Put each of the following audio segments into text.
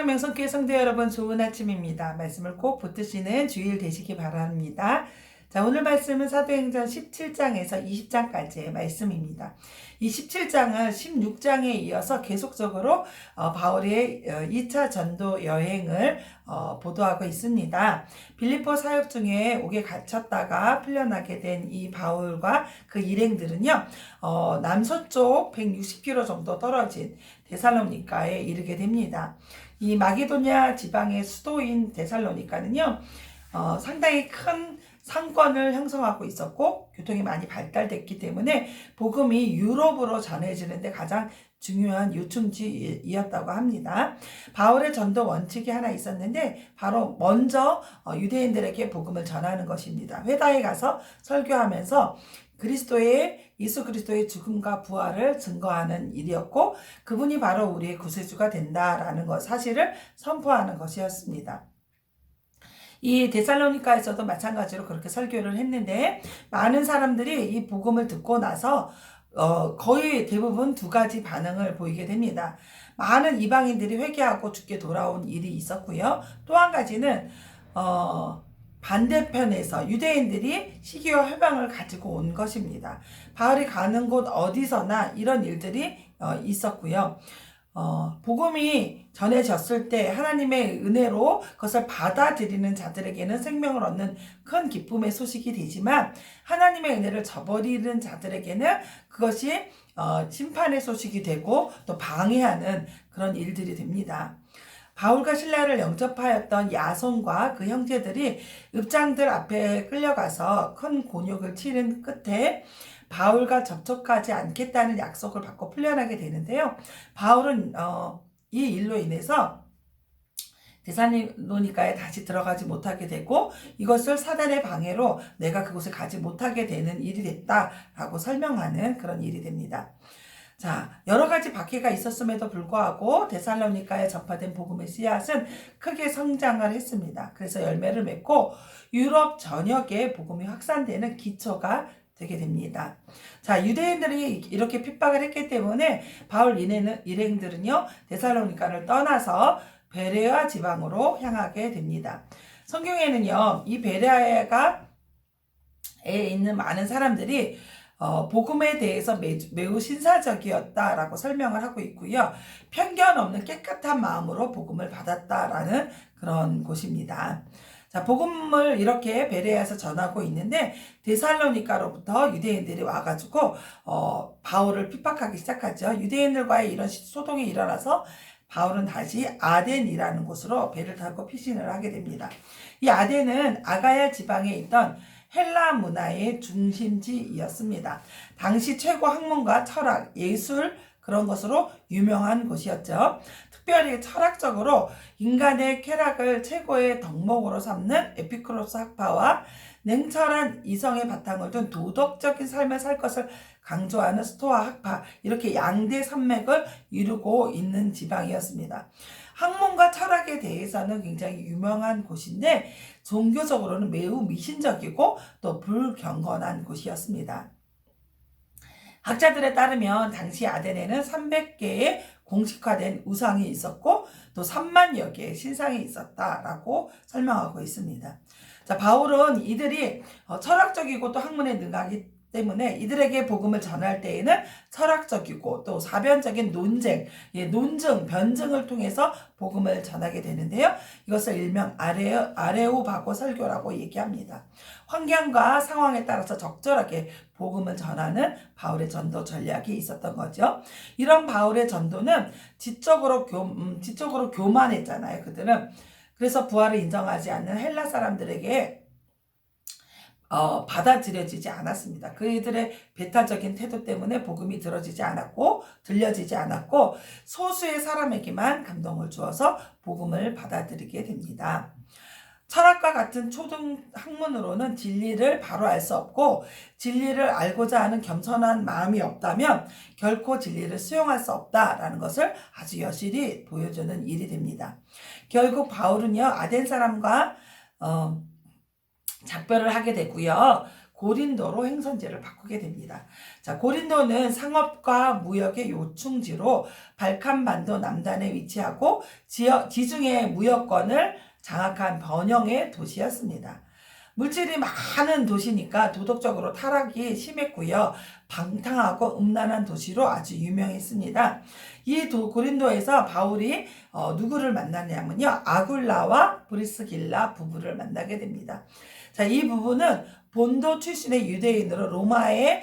사랑하는 명성교회 성도 여러분, 좋은 아침입니다. 말씀을 꼭 붙드시는 주일 되시기 바랍니다. 자, 오늘 말씀은 사도행전 17장에서 20장까지의 말씀입니다. 이 17장은 16장에 이어서 계속적으로 바울의 2차 전도 여행을 보도하고 있습니다. 빌립보 사역 중에 옥에 갇혔다가 풀려나게 된 이 바울과 그 일행들은요, 남서쪽 160km 정도 떨어진 데살로니가에 이르게 됩니다. 이 마게도냐 지방의 수도인 데살로니가는요, 상당히 큰 상권을 형성하고 있었고 교통이 많이 발달됐기 때문에 복음이 유럽으로 전해지는데 가장 중요한 요충지였다고 합니다. 바울의 전도 원칙이 하나 있었는데 바로 먼저 유대인들에게 복음을 전하는 것입니다. 회당에 가서 설교하면서 예수 그리스도의 죽음과 부활을 증거하는 일이었고 그분이 바로 우리의 구세주가 된다라는 사실을 선포하는 것이었습니다. 이 데살로니가에서도 마찬가지로 그렇게 설교를 했는데 많은 사람들이 이 복음을 듣고 나서 거의 대부분 두 가지 반응을 보이게 됩니다. 많은 이방인들이 회개하고 죽게 돌아온 일이 있었고요. 또 한 가지는 반대편에서 유대인들이 시기와 회방을 가지고 온 것입니다. 바울이 가는 곳 어디서나 이런 일들이 있었고요. 복음이 전해졌을 때 하나님의 은혜로 그것을 받아들이는 자들에게는 생명을 얻는 큰 기쁨의 소식이 되지만 하나님의 은혜를 저버리는 자들에게는 그것이 심판의 소식이 되고 또 방해하는 그런 일들이 됩니다. 바울과 실라를 영접하였던 야손과 그 형제들이 읍장들 앞에 끌려가서 큰 곤욕을 치른 끝에 바울과 접촉하지 않겠다는 약속을 받고 풀려나게 되는데요. 바울은 이 일로 인해서 데살로니가에 다시 들어가지 못하게 되고 이것을 사단의 방해로 내가 그곳에 가지 못하게 되는 일이 됐다라고 설명하는 그런 일이 됩니다. 자, 여러 가지 박해가 있었음에도 불구하고 데살로니가에 전파된 복음의 씨앗은 크게 성장을 했습니다. 그래서 열매를 맺고 유럽 전역에 복음이 확산되는 기초가 되게 됩니다. 자, 유대인들이 이렇게 핍박을 했기 때문에 바울 일행들은요, 데살로니가를 떠나서 베레아 지방으로 향하게 됩니다. 성경에는요, 이 베레아에 있는 많은 사람들이 복음에 대해서 매우 신사적이었다라고 설명을 하고 있고요. 편견 없는 깨끗한 마음으로 복음을 받았다라는 그런 곳입니다. 자, 복음을 이렇게 베레아에서 전하고 있는데 데살로니가로부터 유대인들이 와가지고 바울을 핍박하기 시작하죠. 유대인들과의 이런 소동이 일어나서 바울은 다시 아덴이라는 곳으로 배를 타고 피신을 하게 됩니다. 이 아덴은 아가야 지방에 있던 헬라 문화의 중심지였습니다. 당시 최고 학문과 철학, 예술 그런 것으로 유명한 곳이었죠. 특별히 철학적으로 인간의 쾌락을 최고의 덕목으로 삼는 에피쿠로스 학파와 냉철한 이성의 바탕을 둔 도덕적인 삶을 살 것을 강조하는 스토아 학파, 이렇게 양대 산맥을 이루고 있는 지방이었습니다. 학문과 철학에 대해서는 굉장히 유명한 곳인데 종교적으로는 매우 미신적이고 또 불경건한 곳이었습니다. 학자들에 따르면 당시 아덴에는 300개의 공식화된 우상이 있었고 또 3만여 개의 신상이 있었다라고 설명하고 있습니다. 자, 바울은 이들이 철학적이고 또 학문에 능하기 때문에 이들에게 복음을 전할 때에는 철학적이고 또 사변적인 논쟁, 논증, 변증을 통해서 복음을 전하게 되는데요. 이것을 일명 아레오바고 설교라고 얘기합니다. 환경과 상황에 따라서 적절하게 복음을 전하는 바울의 전도 전략이 있었던 거죠. 이런 바울의 전도는 지적으로 교만했잖아요. 그들은. 그래서 부활을 인정하지 않는 헬라 사람들에게 받아들여지지 않았습니다. 그들의 배타적인 태도 때문에 복음이 들려지지 않았고 소수의 사람에게만 감동을 주어서 복음을 받아들이게 됩니다. 철학과 같은 초등 학문으로는 진리를 바로 알 수 없고 진리를 알고자 하는 겸손한 마음이 없다면 결코 진리를 수용할 수 없다라는 것을 아주 여실히 보여주는 일이 됩니다. 결국 바울은요, 아덴 사람과 작별을 하게 되고요. 고린도로 행선지를 바꾸게 됩니다. 자, 고린도는 상업과 무역의 요충지로 발칸반도 남단에 위치하고 지중해 무역권을 장악한 번영의 도시였습니다. 물질이 많은 도시니까 도덕적으로 타락이 심했고요. 방탕하고 음란한 도시로 아주 유명했습니다. 이 고린도에서 바울이 누구를 만나냐면요. 아굴라와 브리스길라 부부를 만나게 됩니다. 자, 이 부부는 본도 출신의 유대인으로 로마에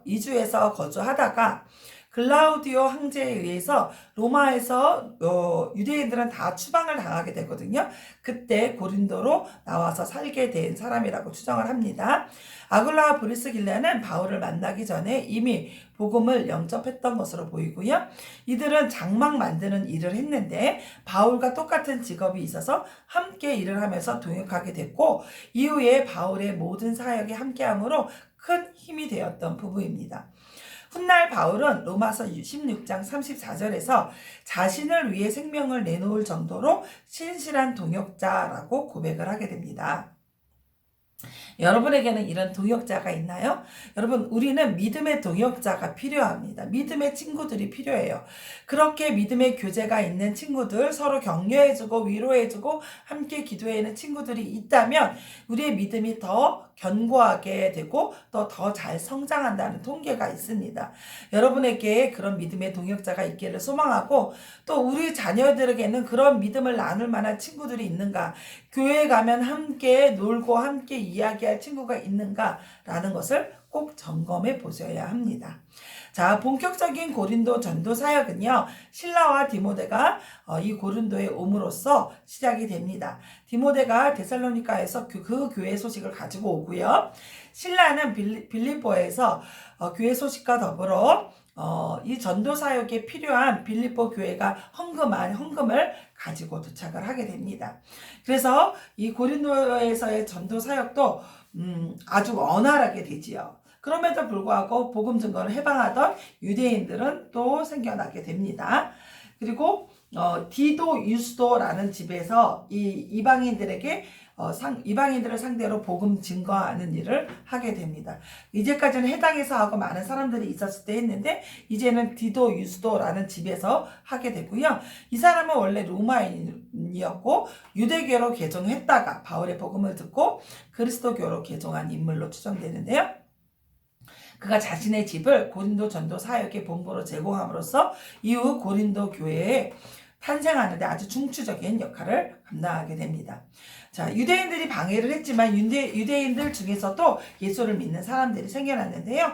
이주해서 거주하다가 글라우디오 황제에 의해서 로마에서 유대인들은 다 추방을 당하게 되거든요. 그때 고린도로 나와서 살게 된 사람이라고 추정을 합니다. 아굴라와 브리스길라는 바울을 만나기 전에 이미 복음을 영접했던 것으로 보이고요. 이들은 장막 만드는 일을 했는데 바울과 똑같은 직업이 있어서 함께 일을 하면서 동역하게 됐고 이후에 바울의 모든 사역에 함께함으로 큰 힘이 되었던 부부입니다. 훗날 바울은 로마서 16장 34절에서 자신을 위해 생명을 내놓을 정도로 신실한 동역자라고 고백을 하게 됩니다. 여러분에게는 이런 동역자가 있나요? 여러분, 우리는 믿음의 동역자가 필요합니다. 믿음의 친구들이 필요해요. 그렇게 믿음의 교제가 있는 친구들, 서로 격려해주고 위로해주고 함께 기도해주는 친구들이 있다면 우리의 믿음이 더 견고하게 되고 또 더 잘 성장한다는 통계가 있습니다. 여러분에게 그런 믿음의 동역자가 있기를 소망하고 또 우리 자녀들에게는 그런 믿음을 나눌 만한 친구들이 있는가, 교회에 가면 함께 놀고 함께 이야기할 친구가 있는가라는 것을 꼭 점검해 보셔야 합니다. 자, 본격적인 고린도 전도 사역은요, 실라와 디모데가 이 고린도에 옴으로써 시작이 됩니다. 디모데가 데살로니가에서 그 교회 소식을 가지고 오고요. 실라는 빌립보에서 교회 소식과 더불어 이 전도 사역에 필요한 빌립보 교회가 헌금한 헌금을 가지고 도착을 하게 됩니다. 그래서 이 고린도에서의 전도 사역도 아주 원활하게 되지요. 그럼에도 불구하고 복음 증거를 해방하던 유대인들은 또 생겨나게 됩니다. 그리고 디도 유스도라는 집에서 이 이방인들을 상대로 복음 증거하는 일을 하게 됩니다. 이제까지는 해당에서 하고 많은 사람들이 있었을 때 했는데 이제는 디도 유스도라는 집에서 하게 되고요. 이 사람은 원래 로마인이었고 유대교로 개종했다가 바울의 복음을 듣고 그리스도교로 개종한 인물로 추정되는데요. 그가 자신의 집을 고린도 전도 사역의 본부로 제공함으로써 이후 고린도 교회에 탄생하는 데 아주 중추적인 역할을 감당하게 됩니다. 자, 유대인들이 방해를 했지만 유대인들 중에서도 예수를 믿는 사람들이 생겨났는데요.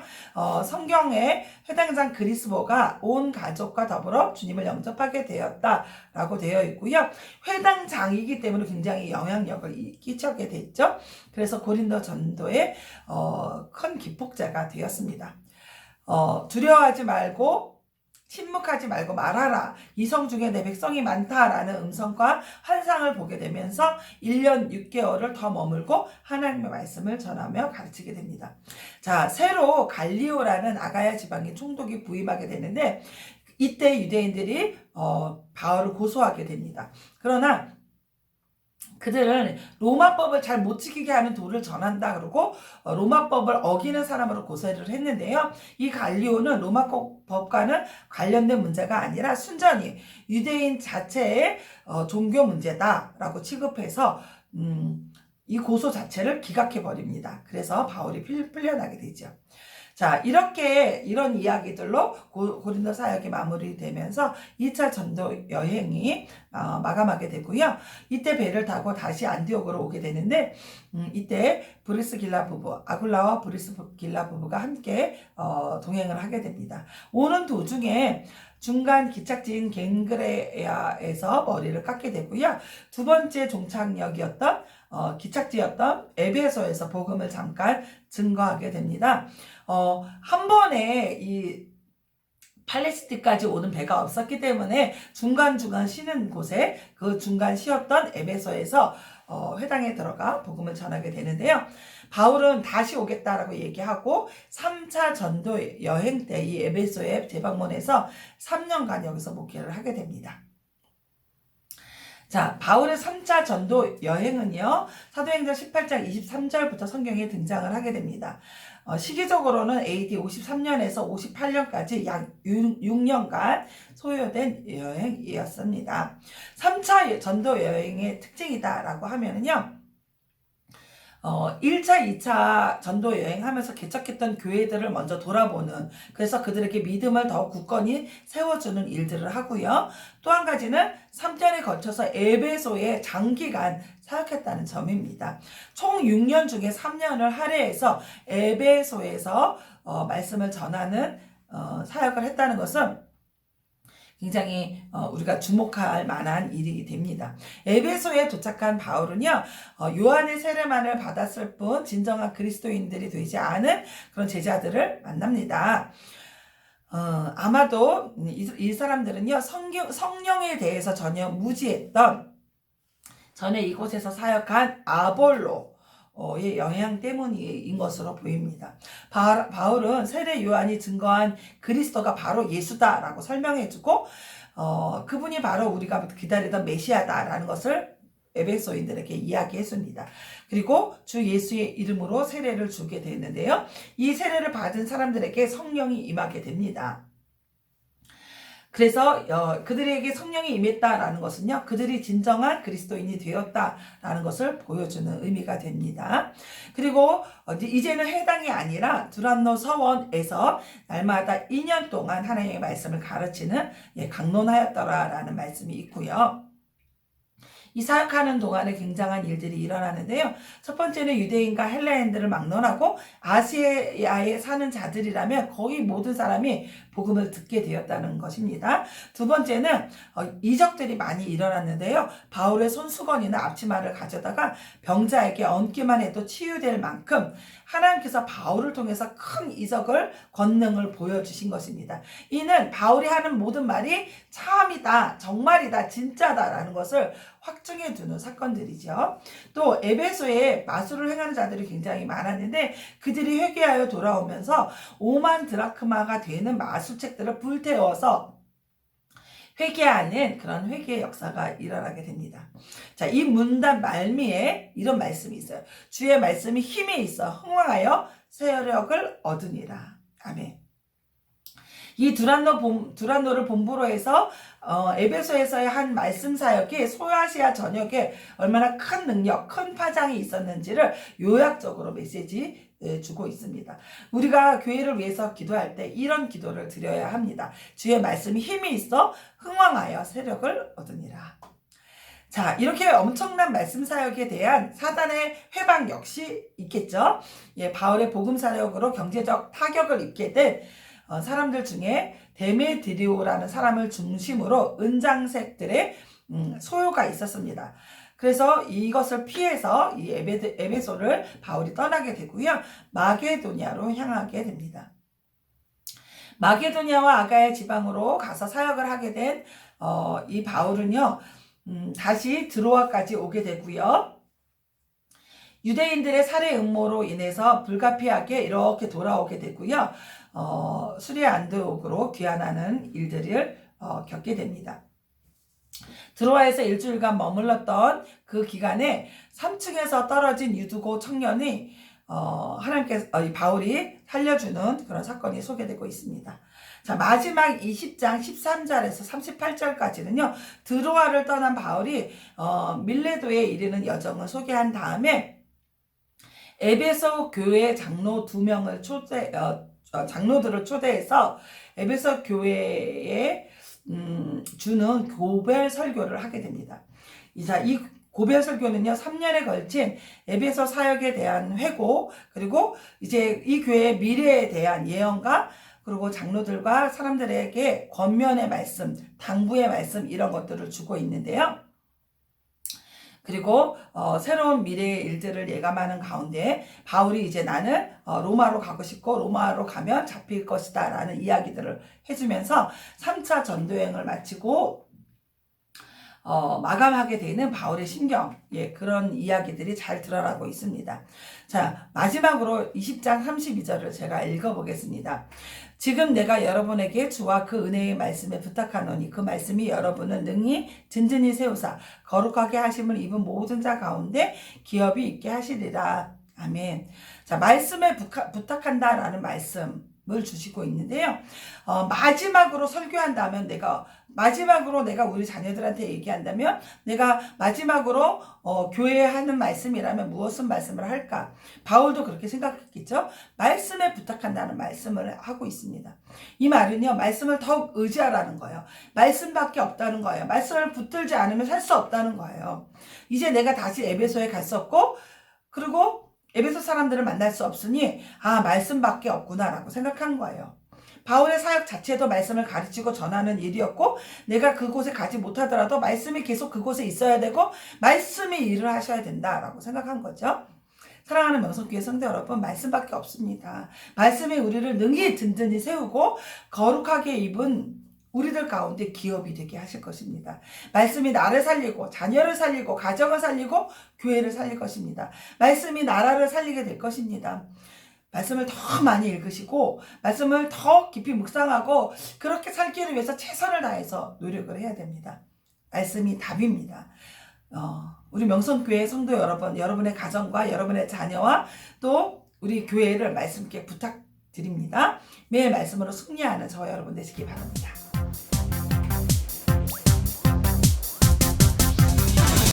성경에 회당장 그리스보가 온 가족과 더불어 주님을 영접하게 되었다라고 되어 있고요. 회당장이기 때문에 굉장히 영향력을 끼치게 됐죠. 그래서 고린도 전도의 큰 기폭제가 되었습니다. 두려워하지 말고 침묵하지 말고 말하라. 이성 중에 내 백성이 많다라는 음성과 환상을 보게 되면서 1년 6개월을 더 머물고 하나님의 말씀을 전하며 가르치게 됩니다. 자, 새로 갈리오라는 아가야 지방의 총독이 부임하게 되는데 이때 유대인들이 바울을 고소하게 됩니다. 그러나 그들은 로마법을 잘 못 지키게 하는 도를 전한다 그러고 로마법을 어기는 사람으로 고소를 했는데요. 이 갈리오는 로마법과는 관련된 문제가 아니라 순전히 유대인 자체의 종교 문제다라고 취급해서 이 고소 자체를 기각해 버립니다. 그래서 바울이 풀려나게 되죠. 자, 이런 이야기들로 고린도 사역이 마무리되면서 2차 전도 여행이 마감하게 되고요. 이때 배를 타고 다시 안디옥으로 오게 되는데 이때 브리스길라 부부, 아굴라와 브리스길라 부부가 함께 동행을 하게 됩니다. 오는 도중에 중간 기착지인 갱그레아에서 머리를 깎게 되고요. 두 번째 종착역이었던 기착지였던 에베소에서 복음을 잠깐 증거하게 됩니다. 한 번에 이 팔레스틴까지 오는 배가 없었기 때문에 중간중간 쉬는 곳에 그 중간 쉬었던 에베소에서 회당에 들어가 복음을 전하게 되는데요. 바울은 다시 오겠다라고 얘기하고 3차 전도 여행 때 이 에베소에 재방문해서 3년간 여기서 목회를 하게 됩니다. 자, 바울의 3차 전도 여행은요, 사도행전 18장 23절부터 성경에 등장을 하게 됩니다. 시기적으로는 AD 53년에서 58년까지 약 6년간 소요된 여행이었습니다. 3차 전도 여행의 특징이다라고 하면은요, 1차, 2차 전도 여행하면서 개척했던 교회들을 먼저 돌아보는, 그래서 그들에게 믿음을 더 굳건히 세워주는 일들을 하고요. 또 한 가지는 3년에 걸쳐서 에베소에 장기간 사역했다는 점입니다. 총 6년 중에 3년을 할애해서 에베소에서 말씀을 전하는 사역을 했다는 것은 굉장히 우리가 주목할 만한 일이 됩니다. 에베소에 도착한 바울은요, 요한의 세례만을 받았을 뿐 진정한 그리스도인들이 되지 않은 그런 제자들을 만납니다. 아마도 이 사람들은요, 성령에 대해서 전혀 무지했던, 전에 이곳에서 사역한 아볼로의 영향 때문인 것으로 보입니다. 바울은 세례 요한이 증거한 그리스도가 바로 예수다라고 설명해주고, 그분이 바로 우리가 기다리던 메시아다라는 것을 에베소인들에게 이야기했습니다. 그리고 주 예수의 이름으로 세례를 주게 되는데요. 이 세례를 받은 사람들에게 성령이 임하게 됩니다. 그래서 그들에게 성령이 임했다라는 것은요, 그들이 진정한 그리스도인이 되었다라는 것을 보여주는 의미가 됩니다. 그리고 이제는 해당이 아니라 두란노 서원에서 날마다 2년 동안 하나님의 말씀을 가르치는 강론하였더라라는 말씀이 있고요. 이 사역하는 동안에 굉장한 일들이 일어나는데요. 첫 번째는 유대인과 헬라인들을 막론하고 아시아에 사는 자들이라면 거의 모든 사람이 복음을 듣게 되었다는 것입니다. 두 번째는 이적들이 많이 일어났는데요. 바울의 손수건이나 앞치마를 가져다가 병자에게 얹기만 해도 치유될 만큼 하나님께서 바울을 통해서 큰 이적을, 권능을 보여주신 것입니다. 이는 바울이 하는 모든 말이 참이다, 정말이다, 진짜다라는 것을 확증해 두는 사건들이죠. 또 에베소에 마술을 행하는 자들이 굉장히 많았는데 그들이 회개하여 돌아오면서 5만 드라크마가 되는 마술책들을 불태워서 회개하는 그런 회개의 역사가 일어나게 됩니다. 자, 이 문단 말미에 이런 말씀이 있어요. 주의 말씀이 힘이 있어 흥왕하여 세력을 얻으니라. 아멘. 이 두란노를 본부로 해서 에베소에서의 한 말씀 사역이 소아시아 전역에 얼마나 큰 능력, 큰 파장이 있었는지를 요약적으로 메시지 주고 있습니다. 우리가 교회를 위해서 기도할 때 이런 기도를 드려야 합니다. 주의 말씀이 힘이 있어 흥왕하여 세력을 얻으니라. 자, 이렇게 엄청난 말씀 사역에 대한 사단의 회방 역시 있겠죠. 바울의 복음 사역으로 경제적 타격을 입게 된 사람들 중에 데메드리오라는 사람을 중심으로 은장색들의 소요가 있었습니다. 그래서 이것을 피해서 이 에베소를 바울이 떠나게 되고요. 마게도냐로 향하게 됩니다. 마게도냐와 아가야 지방으로 가서 사역을 하게 된 이 바울은요. 다시 드로아까지 오게 되고요. 유대인들의 살해 음모로 인해서 불가피하게 이렇게 돌아오게 되고요. 수리아 안드옥으로 귀환하는 일들을 겪게 됩니다. 드로아에서 일주일간 머물렀던 그 기간에 3층에서 떨어진 유두고 청년이 하나님께서 바울이 살려주는 그런 사건이 소개되고 있습니다. 자, 마지막 20장 13절에서 38절까지는요. 드로아를 떠난 바울이 밀레도에 이르는 여정을 소개한 다음에 에베소 교회 장로 2명을 장로들을 초대해서 에베소 교회에 주는 고별 설교를 하게 됩니다. 이 고별 설교는요, 3년에 걸친 에베소 사역에 대한 회고, 그리고 이제 이 교회의 미래에 대한 예언과, 그리고 장로들과 사람들에게 권면의 말씀, 당부의 말씀, 이런 것들을 주고 있는데요. 그리고 새로운 미래의 일들을 예감하는 가운데 바울이 이제 나는 로마로 가고 싶고 로마로 가면 잡힐 것이다 라는 이야기들을 해주면서 3차 전도여행을 마치고 마감하게 되는 바울의 심경, 그런 이야기들이 잘 드러나고 있습니다. 자, 마지막으로 20장 32절을 제가 읽어보겠습니다. 지금 내가 여러분에게 주와 그 은혜의 말씀에 부탁하노니 그 말씀이 여러분을 능히 든든히 세우사 거룩하게 하심을 입은 모든 자 가운데 기업이 있게 하시리라. 아멘. 자, 말씀에 부탁한다라는 말씀을 주시고 있는데요. 마지막으로 설교한다면 마지막으로 내가 우리 자녀들한테 얘기한다면 내가 마지막으로 교회에 하는 말씀이라면 무엇은 말씀을 할까? 바울도 그렇게 생각했겠죠. 말씀에 부탁한다는 말씀을 하고 있습니다. 이 말은요, 말씀을 더욱 의지하라는 거예요. 말씀밖에 없다는 거예요. 말씀을 붙들지 않으면 살 수 없다는 거예요. 이제 내가 다시 에베소에 갔었고, 그리고 에베소 사람들을 만날 수 없으니 말씀밖에 없구나라고 생각한 거예요. 바울의 사역 자체도 말씀을 가르치고 전하는 일이었고, 내가 그곳에 가지 못하더라도 말씀이 계속 그곳에 있어야 되고 말씀이 일을 하셔야 된다라고 생각한 거죠. 사랑하는 명성교회 성도 여러분, 말씀밖에 없습니다. 말씀이 우리를 능히 든든히 세우고 거룩하게 입은 우리들 가운데 기업이 되게 하실 것입니다. 말씀이 나를 살리고 자녀를 살리고 가정을 살리고 교회를 살릴 것입니다. 말씀이 나라를 살리게 될 것입니다. 말씀을 더 많이 읽으시고 말씀을 더 깊이 묵상하고 그렇게 살기를 위해서 최선을 다해서 노력을 해야 됩니다. 말씀이 답입니다. 우리 명성교회 성도 여러분, 여러분의 가정과 여러분의 자녀와 또 우리 교회를 말씀께 부탁드립니다. 매일 말씀으로 승리하는 저와 여러분 되시기 바랍니다.